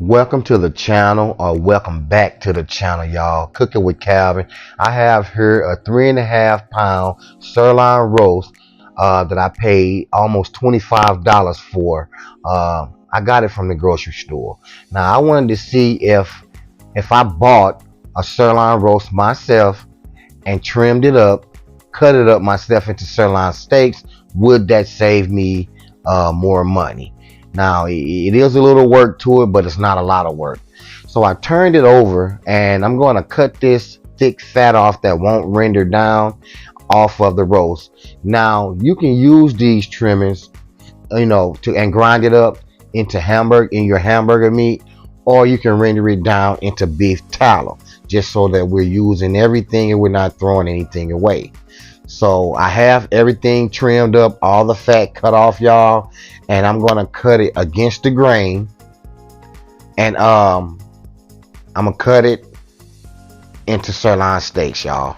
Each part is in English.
Welcome to the channel, or welcome back to the channel, y'all. Cooking with Calvin. I have here a 3.5 pound sirloin roast that I paid almost $25 for. I got it from the grocery store. Now I wanted to see if I bought a sirloin roast myself and trimmed it up, cut it up myself into sirloin steaks, would that save me more money? Now, it is a little work to it, but it's not a lot of work. So I turned it over and I'm going to cut this thick fat off that won't render down off of the roast. Now, you can use these trimmings, and grind it up into your hamburger meat, or you can render it down into beef tallow, just so that we're using everything and we're not throwing anything away. So I have everything trimmed up, all the fat cut off, y'all, and I'm gonna cut it against the grain, and I'm gonna cut it into sirloin steaks, y'all.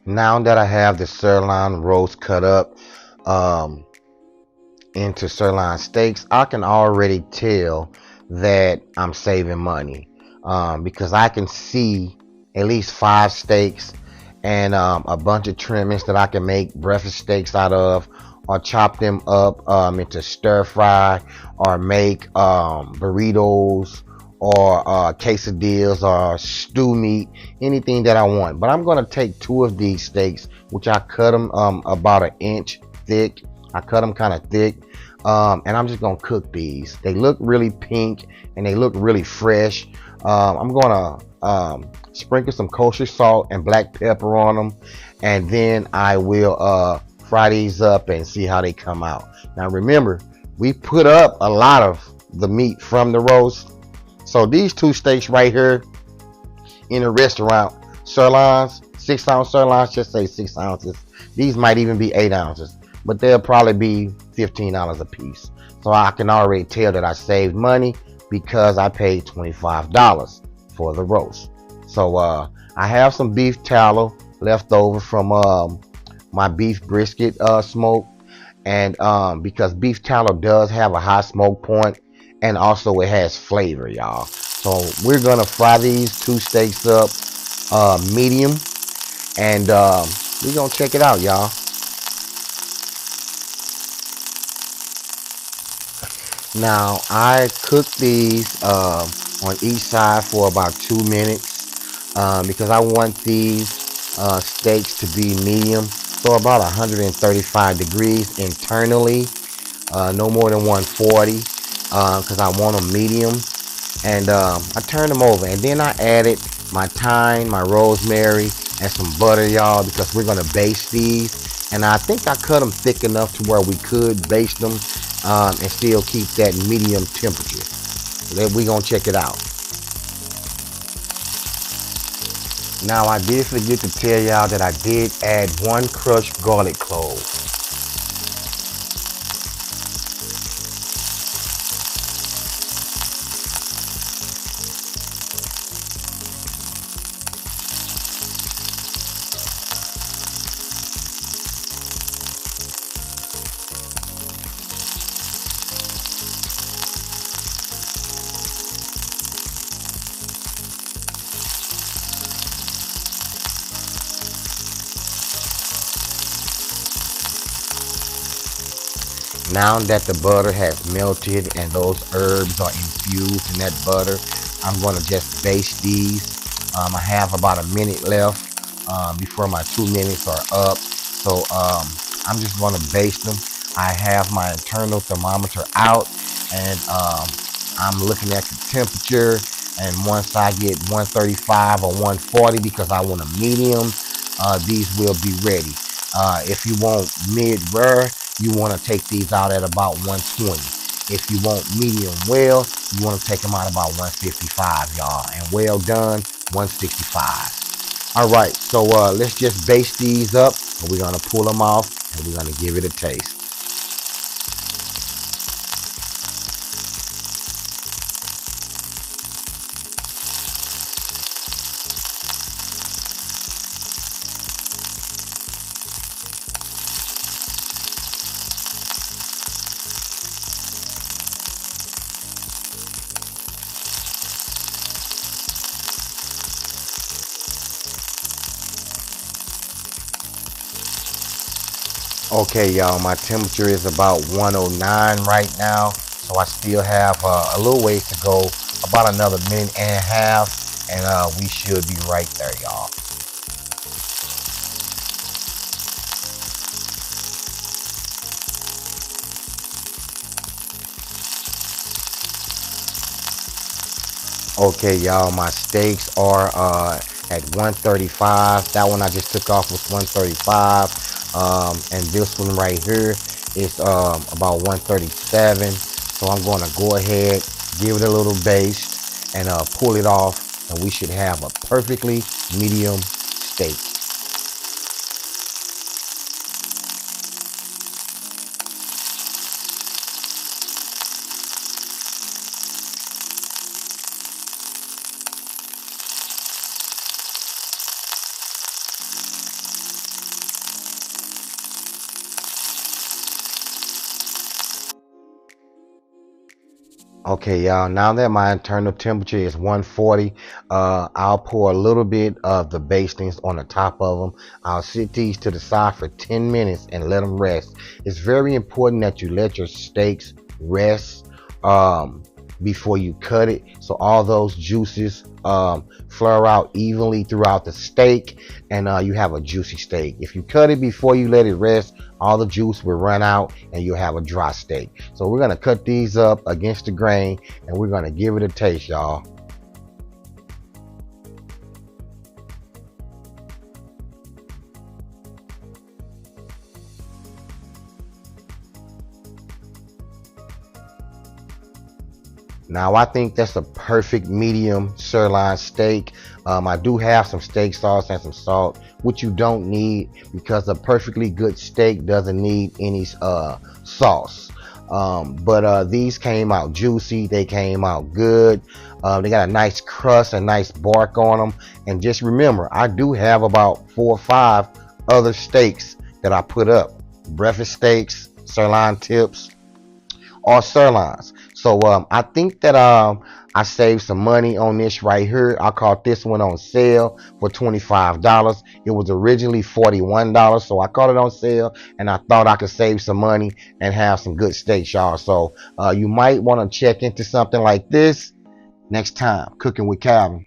Now that I have the sirloin roast cut up um, into sirloin steaks, I can already tell that I'm saving money, because I can see at least 5 steaks and a bunch of trimmings that I can make breakfast steaks out of, or chop them up into stir fry, or make burritos, or quesadillas, or stew meat, anything that I want. But I'm going to take 2 of these steaks, which I cut them about an inch thick. I cut them kind of thick, and I'm just going to cook these. They look really pink and they look really fresh. I'm going to sprinkle some kosher salt and black pepper on them, and then I will fry these up and see how they come out. Now remember, we put up a lot of the meat from the roast, so these 2 steaks right here in a restaurant, sirloins, 6-ounce sirloins, just say 6 ounces. These might even be 8 ounces, but they'll probably be $15 a piece. So I can already tell that I saved money because I paid $25 for the roast. So I have some beef tallow left over from my beef brisket smoke, and because beef tallow does have a high smoke point, and also it has flavor, y'all. So we're gonna fry these 2 steaks up medium, and we're gonna check it out, y'all. Now I cook these on each side for about 2 minutes, because I want these steaks to be medium, so about 135 degrees internally, no more than 140, because I want them medium. And I turned them over, and then I added my thyme, my rosemary, and some butter, y'all, because we're gonna baste these. And I think I cut them thick enough to where we could baste them and still keep that medium temperature. So then we gonna check it out. Now I did forget to tell y'all that I did add 1 crushed garlic clove. Now that the butter has melted and those herbs are infused in that butter, I'm going to just baste these. I have about a minute left before my 2 minutes are up. So I'm just going to baste them. I have my internal thermometer out, and I'm looking at the temperature. And once I get 135 or 140, because I want a medium, these will be ready. If you want mid rare, you want to take these out at about 120. If you want medium well, you want to take them out about 155, y'all. And well done, 165. All right, so let's just baste these up, and we're gonna pull them off, and we're gonna give it a taste. Okay, y'all, my temperature is about 109 right now, so I still have a little ways to go, about another minute and a half, and we should be right there, y'all. Okay, y'all, my steaks are at 135. That one I just took off was 135. And this one right here is about 137. So I'm going to go ahead, give it a little baste, and pull it off, and we should have a perfectly medium steak. Okay, y'all, now that my internal temperature is 140, I'll pour a little bit of the bastings on the top of them. I'll sit these to the side for 10 minutes and let them rest. It's very important that you let your steaks rest before you cut it, so all those juices flare out evenly throughout the steak, and you have a juicy steak. If you cut it before you let it rest, all the juice will run out and you'll have a dry steak. So we're gonna cut these up against the grain, and we're gonna give it a taste, y'all. Now I think that's a perfect medium sirloin steak. I do have some steak sauce and some salt, which you don't need because a perfectly good steak doesn't need any sauce. But these came out juicy. They came out good. They got a nice crust, a nice bark on them. And just remember, I do have about 4 or 5 other steaks that I put up. Breakfast steaks, sirloin tips, or sirloins. So I think that I saved some money on this right here. I caught this one on sale for $25. It was originally $41, so I caught it on sale, and I thought I could save some money and have some good steaks, y'all. So you might want to check into something like this next time, cooking with Calvin.